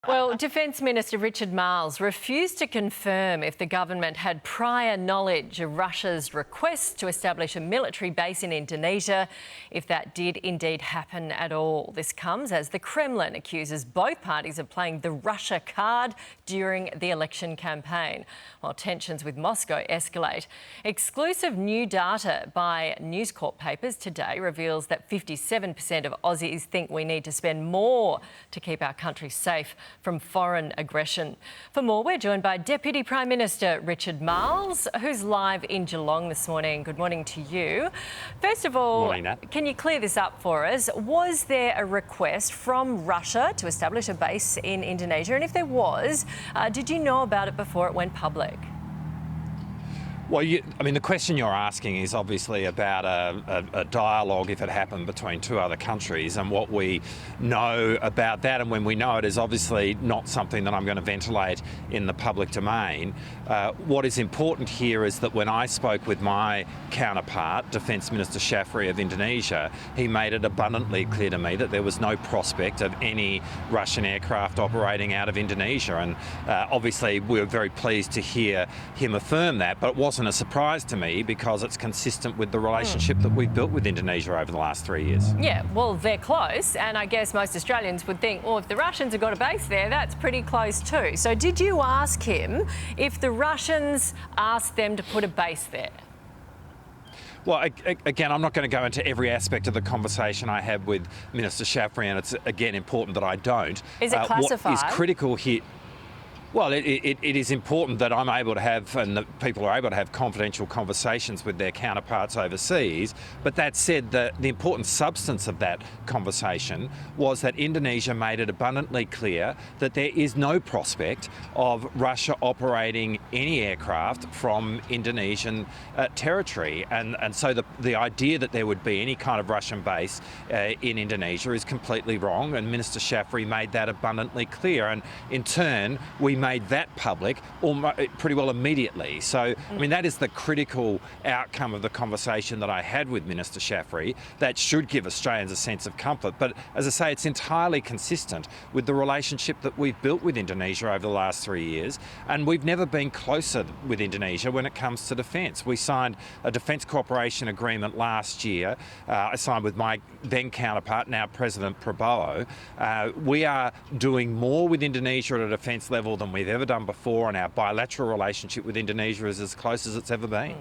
Well, Defence Minister Richard Marles refused to confirm if the government had prior knowledge of Russia's request to establish a military base in Indonesia, if that did indeed happen at all. This comes as the Kremlin accuses both parties of playing the Russia card during the election campaign, while tensions with Moscow escalate. Exclusive new data by News Corp papers today reveals that 57% of Aussies think we need to spend more to keep our country safe from foreign aggression. For more, we're joined by Deputy Prime Minister Richard Marles, who's live in Geelong this morning. Good morning to you. First of all, morning, Nat. Can you clear this up for us? Was there a request from Russia to establish a base in Indonesia? And if there was, did you know about it before it went public? Well, the question you're asking is obviously about a dialogue, if it happened, between two other countries, and what we know about that, and when we know it, is obviously not something that I'm going to ventilate in the public domain. What is important here is that when I spoke with my counterpart, Defence Minister Shafri of Indonesia, he made it abundantly clear to me that there was no prospect of any Russian aircraft operating out of Indonesia, and obviously we were very pleased to hear him affirm that, but it wasn't a surprise to me because it's consistent with the relationship that we've built with Indonesia over the last 3 years. Yeah, well, they're close, and I guess most Australians would think, well, if the Russians have got a base there, that's pretty close too. So did you ask him if the Russians asked them to put a base there? Well, again, I'm not going to go into every aspect of the conversation I had with Minister Shafri, and it's, again, important that I don't. Is it classified? What is critical here... Well, it is important that I'm able to have, and that people are able to have, confidential conversations with their counterparts overseas. But that said, the important substance of that conversation was that Indonesia made it abundantly clear that there is no prospect of Russia operating any aircraft from Indonesian territory. And so the idea that there would be any kind of Russian base in Indonesia is completely wrong. And Minister Shafri made that abundantly clear. And in turn, we made that public pretty well immediately. So, that is the critical outcome of the conversation that I had with Minister Shafri. That should give Australians a sense of comfort. But as I say, it's entirely consistent with the relationship that we've built with Indonesia over the last 3 years. And we've never been closer with Indonesia when it comes to defence. We signed a defence cooperation agreement last year. I signed with my then counterpart, now President Prabowo. We are doing more with Indonesia at a defence level than we've ever done before, and our bilateral relationship with Indonesia is as close as it's ever been.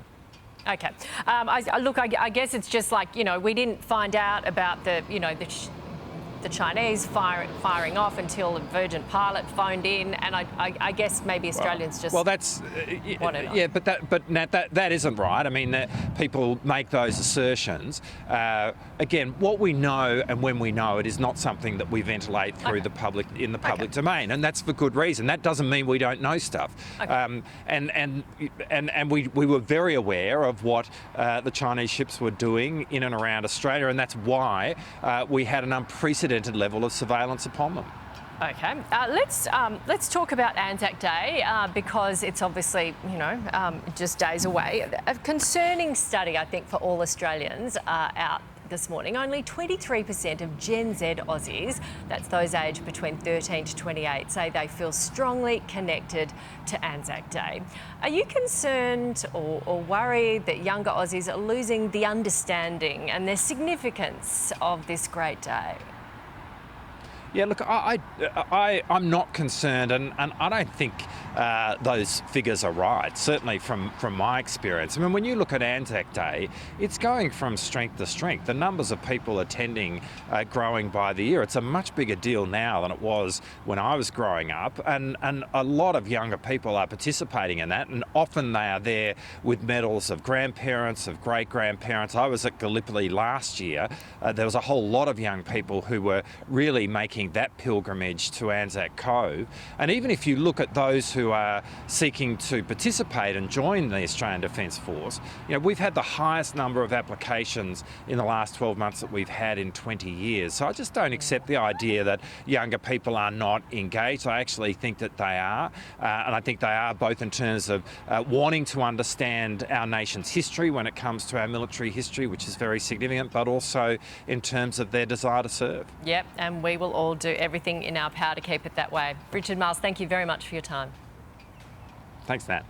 Okay. I guess it's just like, we didn't find out about the Chinese firing off until a Virgin pilot phoned in, and I guess maybe Australians just... Well, that's... yeah, but Nat, that isn't right. People make those assertions. Again, what we know and when we know it is not something that we ventilate through the public, in the public domain, and that's for good reason. That doesn't mean we don't know stuff. Okay. And we were very aware of what the Chinese ships were doing in and around Australia, and that's why we had an unprecedented level of surveillance upon them. Okay, let's talk about Anzac Day because it's obviously, just days away. A concerning study, I think, for all Australians out this morning. Only 23% of Gen Z Aussies, that's those aged between 13 to 28, say they feel strongly connected to Anzac Day. Are you concerned or worried that younger Aussies are losing the understanding and the significance of this great day? Yeah, look, I'm not concerned, and I don't think those figures are right, certainly from my experience. When you look at Anzac Day, it's going from strength to strength. The numbers of people attending are growing by the year. It's a much bigger deal now than it was when I was growing up, and a lot of younger people are participating in that, and often they are there with medals of grandparents, of great-grandparents. I was at Gallipoli last year. There was a whole lot of young people who were really making that pilgrimage to Anzac Cove. And even if you look at those who who are seeking to participate and join the Australian Defence Force. You know, we've had the highest number of applications in the last 12 months that we've had in 20 years. So I just don't accept the idea that younger people are not engaged. I actually think that they are, and I think they are both in terms of wanting to understand our nation's history when it comes to our military history, which is very significant, but also in terms of their desire to serve. Yep, and we will all do everything in our power to keep it that way. Richard Marles, thank you very much for your time. Thanks, Nat.